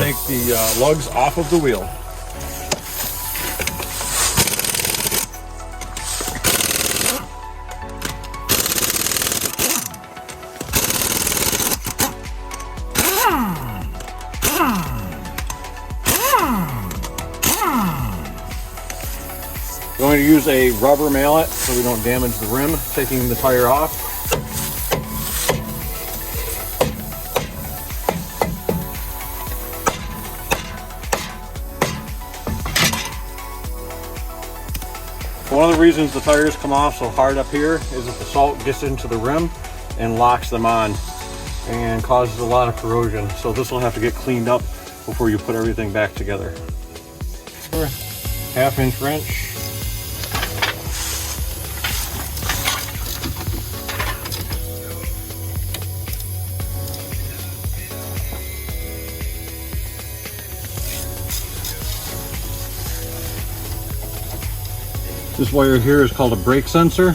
take the lugs off of the wheel. We're going to use a rubber mallet so we don't damage the rim, taking the tire off. One of the reasons the tires come off so hard up here is that the salt gets into the rim and locks them on and causes a lot of corrosion. So this will have to get cleaned up before you put everything back together. 1/2-inch wrench. This wire here is called a brake sensor.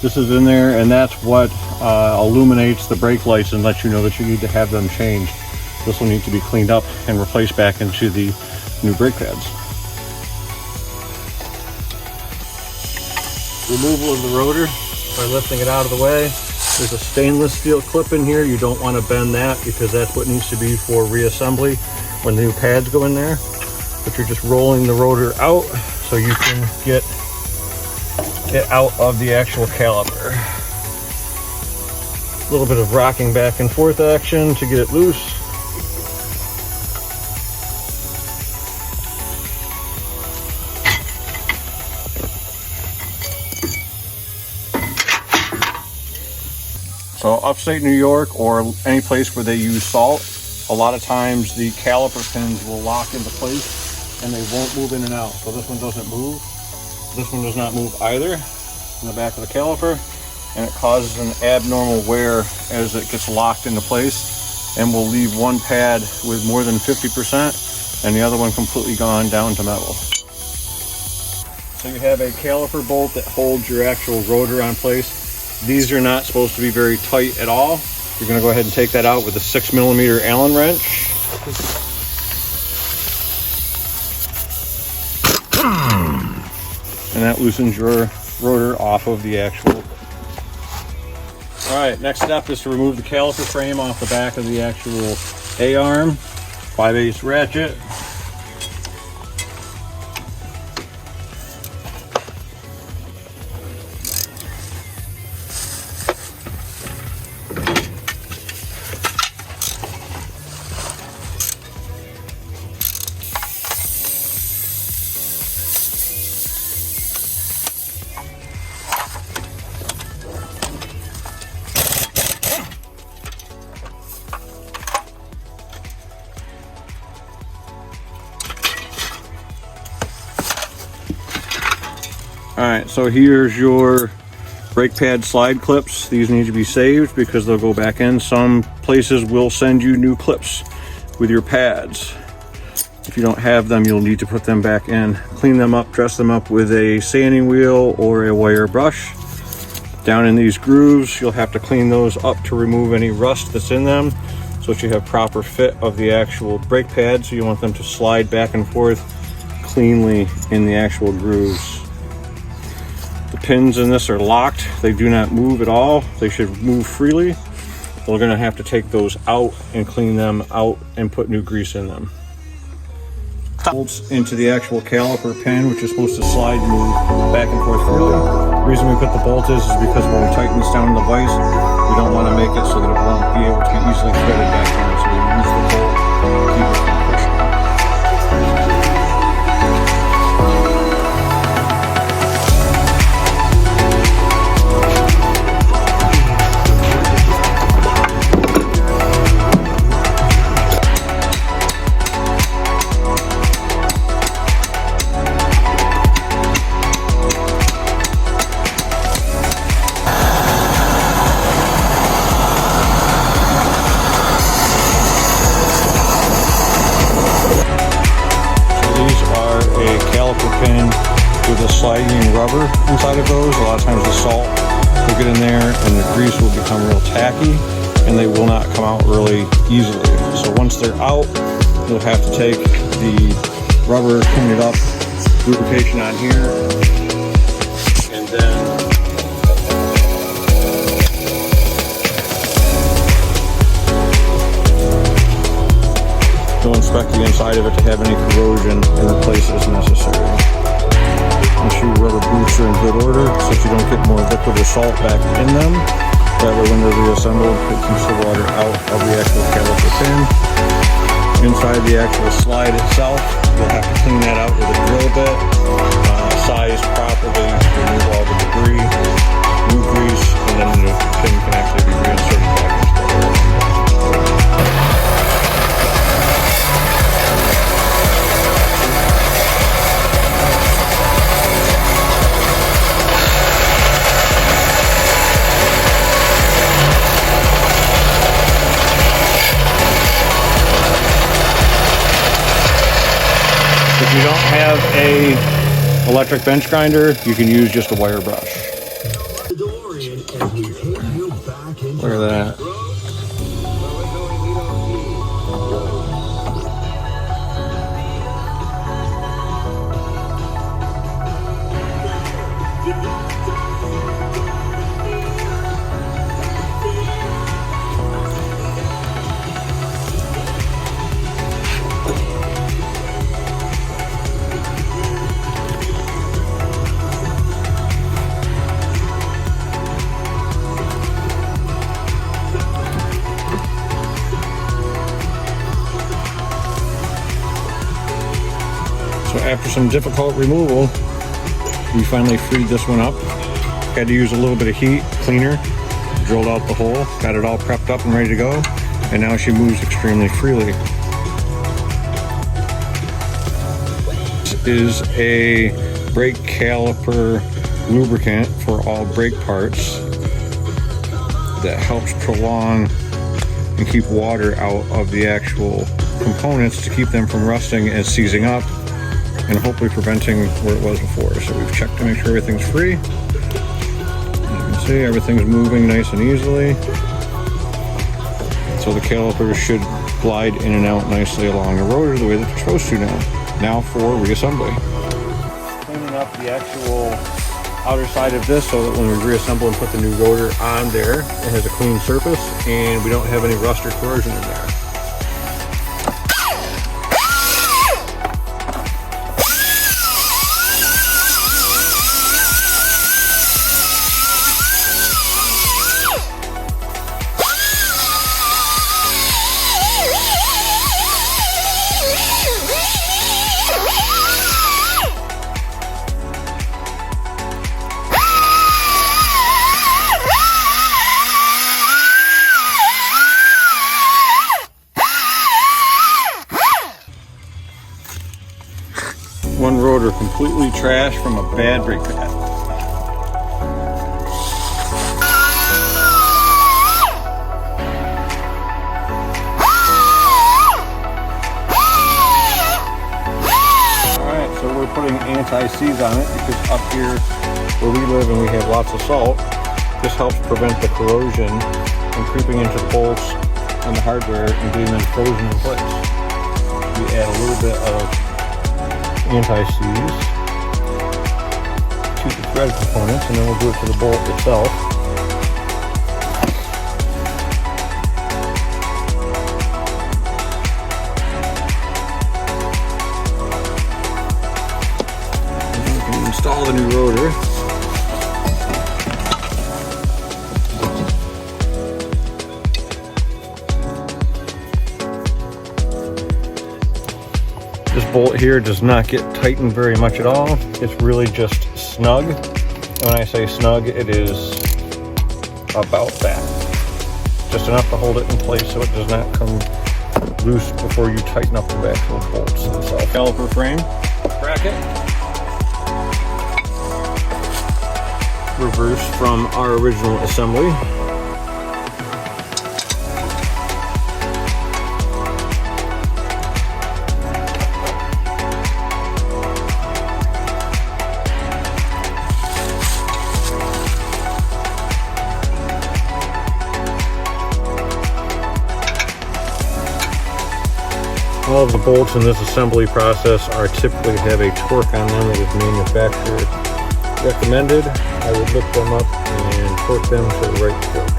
This is in there, and that's what illuminates the brake lights and lets you know that you need to have them changed. This will need to be cleaned up and replaced back into the new brake pads. Removal of the rotor by lifting it out of the way. There's a stainless steel clip in here. You don't want to bend that because that's what needs to be for reassembly when the new pads go in there. But you're just rolling the rotor out so you can get it out of the actual caliper. A little bit of rocking back and forth action to get it loose. So upstate New York or any place where they use salt, a lot of times the caliper pins will lock into place and they won't move in and out. So this one doesn't move. This one does not move either in the back of the caliper, and it causes an abnormal wear as it gets locked into place and will leave one pad with more than 50% and the other one completely gone down to metal. So you have a caliper bolt that holds your actual rotor on place. These are not supposed to be very tight at all. You're going to go ahead and take that out with a 6mm Allen wrench. And that loosens your rotor off of the actual. All right, next step is to remove the caliper frame off the back of the actual A-arm. 5/8 ratchet. All right, so here's your brake pad slide clips. These need to be saved because they'll go back in. Some places will send you new clips with your pads. If you don't have them, you'll need to put them back in. Clean them up, dress them up with a sanding wheel or a wire brush. Down in these grooves, you'll have to clean those up to remove any rust that's in them so that you have proper fit of the actual brake pads. So you want them to slide back and forth cleanly in the actual grooves. The pins in this are locked. They do not move at all. They should move freely. We're going to have to take those out and clean them out and put new grease in them. Bolts into the actual caliper pin, which is supposed to slide and move back and forth freely. The reason we put the bolt is because when we tighten this down in the vise, we don't want to make it so that it won't be able to be easily threaded back in. So we use the bolt to keep it from pushing. Pin with a sliding rubber inside of those. A lot of times the salt will get in there and the grease will become real tacky and they will not come out really easily. So So once they're out, you'll have to take the rubber, clean it up, lubrication on here, and then you'll inspect the inside of it to have any corrosion and replace it as necessary. Make sure your rubber boots are in good order so that you don't get more liquid or salt back in them. That way when they're reassembled, it keeps the water out of the actual caliper pin. Inside the actual slide itself, you'll have to clean that out with a drill bit, size properly, remove all the debris, new grease, and then the pin can actually be reinserted back into the hole. If you don't have a electric bench grinder, you can use just a wire brush. Look at that. So after some difficult removal, we finally freed this one up. Had to use a little bit of heat cleaner, drilled out the hole, got it all prepped up and ready to go, and now she moves extremely freely. This is a brake caliper lubricant for all brake parts that helps prolong and keep water out of the actual components to keep them from rusting and seizing up, and hopefully preventing where it was before. So we've checked to make sure everything's free. As you can see, everything's moving nice and easily. So the calipers should glide in and out nicely along the rotor the way that they're supposed to now. Now for reassembly. Cleaning up the actual outer side of this so that when we reassemble and put the new rotor on there, it has a clean surface and we don't have any rust or corrosion in there. One rotor completely trashed from a bad brake pad. Alright, so we're putting anti-seize on it because up here where we live and we have lots of salt, this helps prevent the corrosion from creeping into the bolts and the hardware and getting them frozen in place. We add a little bit of anti-seize to the thread components, and then we'll do it to the bolt itself. And then we can install the new rotor. This bolt here does not get tightened very much at all. It's really just snug. And when I say snug, it is about that. Just enough to hold it in place so it does not come loose before you tighten up the actual bolts themselves. Caliper frame, bracket. Reverse from our original assembly. All of the bolts in this assembly process are typically have a torque on them that is manufacturer recommended. I would look them up and torque them to the right torque.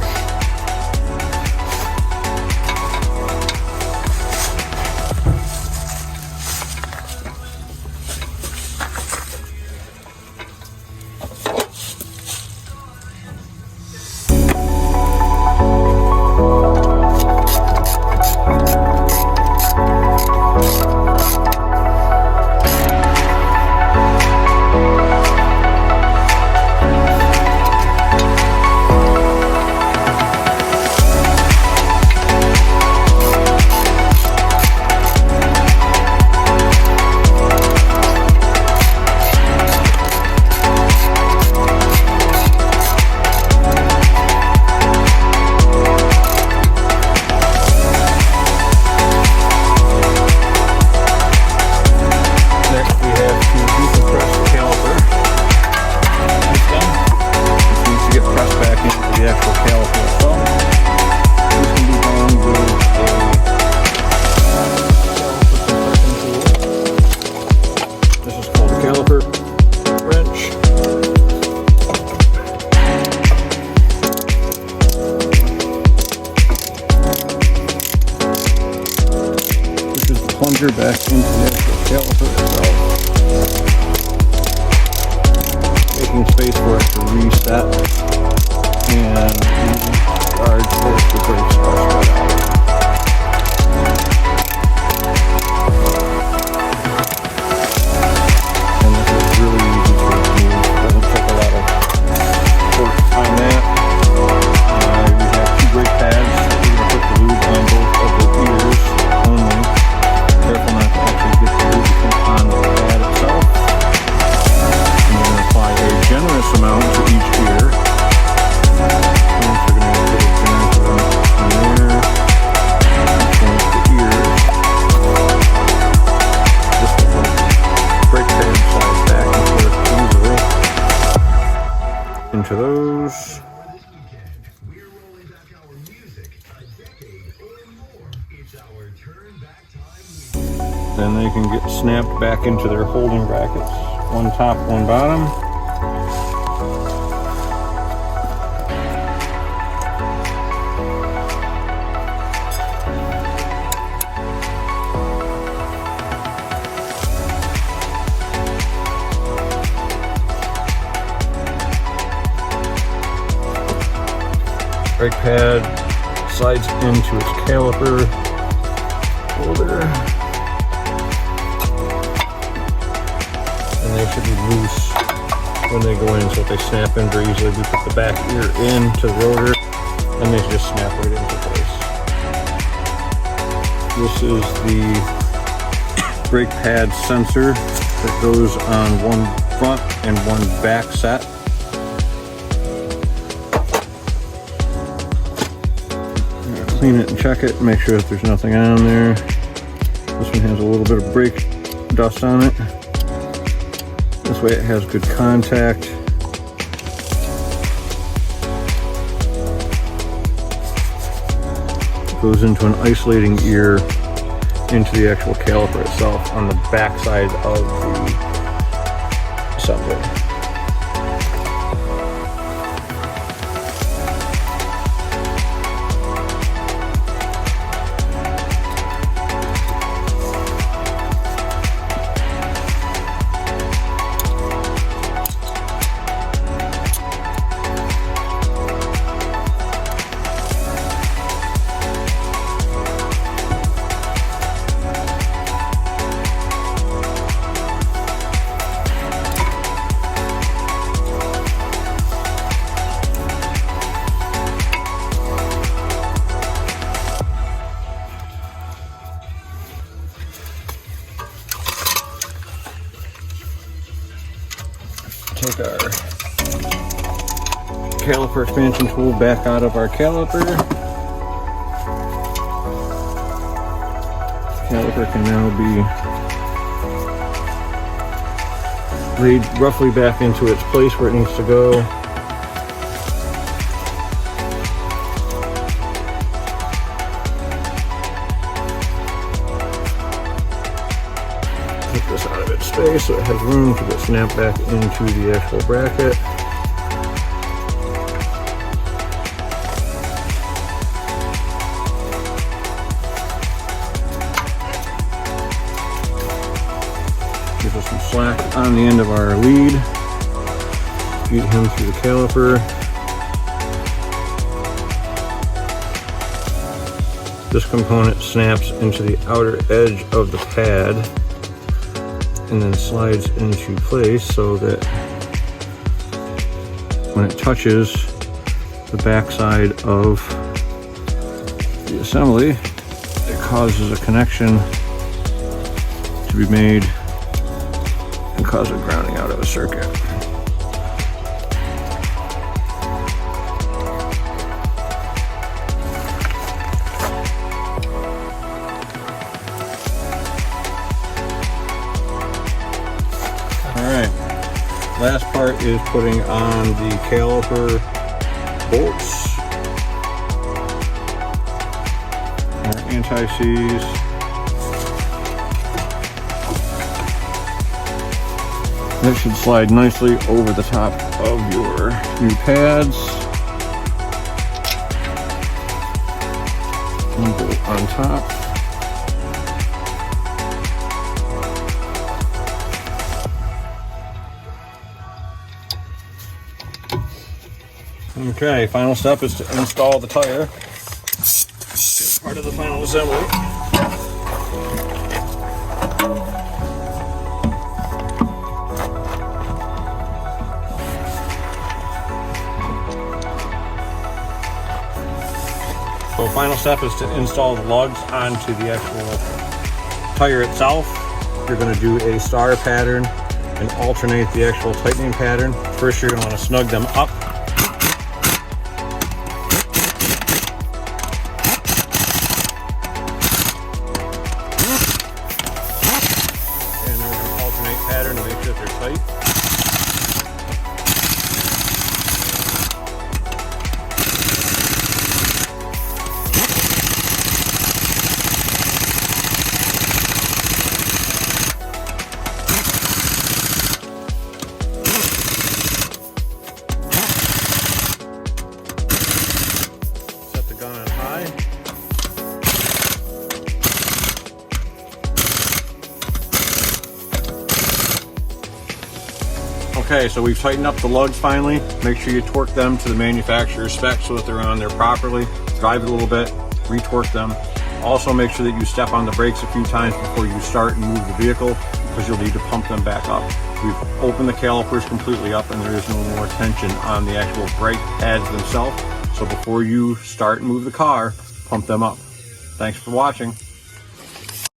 Plunger back into the actual caliper itself, making space for it to reset, and the guard for the brakes are spread out. And this is really easy to remove. It doesn't take a lot of work on that. We have two brake pads that we're going to put the lube on both of the ears only. Careful not to actually get the lubricant on the pad itself. And we're going to apply a generous amount to each ear. And we're going to get a generous amount in there. And the ears. Just to put brake pad slides back and forth easily into those. Then they can get snapped back into their holding brackets. One top, one bottom. Brake pad slides into its caliper holder. And they should be loose when they go in, so if they snap in very easily, we put the back ear into the rotor and they just snap right into place. This is the brake pad sensor that goes on one front and one back set. Clean it and check it, make sure that there's nothing on there. This one has a little bit of brake dust on it. This way it has good contact. It goes into an isolating ear into the actual caliper itself on the back side of the assembly. Take our caliper expansion tool back out of our caliper. Caliper can now be laid roughly back into its place where it needs to go. place so it has room to get snapped back into the actual bracket. Gives us some slack on the end of our lead. Feed him through the caliper. This component snaps into the outer edge of the pad and then slides into place so that when it touches the backside of the assembly, it causes a connection to be made and cause a grounding out of a circuit. Last part is putting on the caliper bolts, our anti-seize. That should slide nicely over the top of your new pads. One bolt on top. Okay, final step is to install the tire. Part of the final assembly. So final step is to install the lugs onto the actual tire itself. You're going to do a star pattern and alternate the actual tightening pattern. First, you're going to want to snug them up. Pattern to make sure they're tight. Set the gun on high. Okay, so we've tightened up the lugs finally. Make sure you torque them to the manufacturer's spec so that they're on there properly. Drive it a little bit, re-torque them. Also make sure that you step on the brakes a few times before you start and move the vehicle because you'll need to pump them back up. We've opened the calipers completely up and there is no more tension on the actual brake pads themselves. So before you start and move the car, pump them up. Thanks for watching.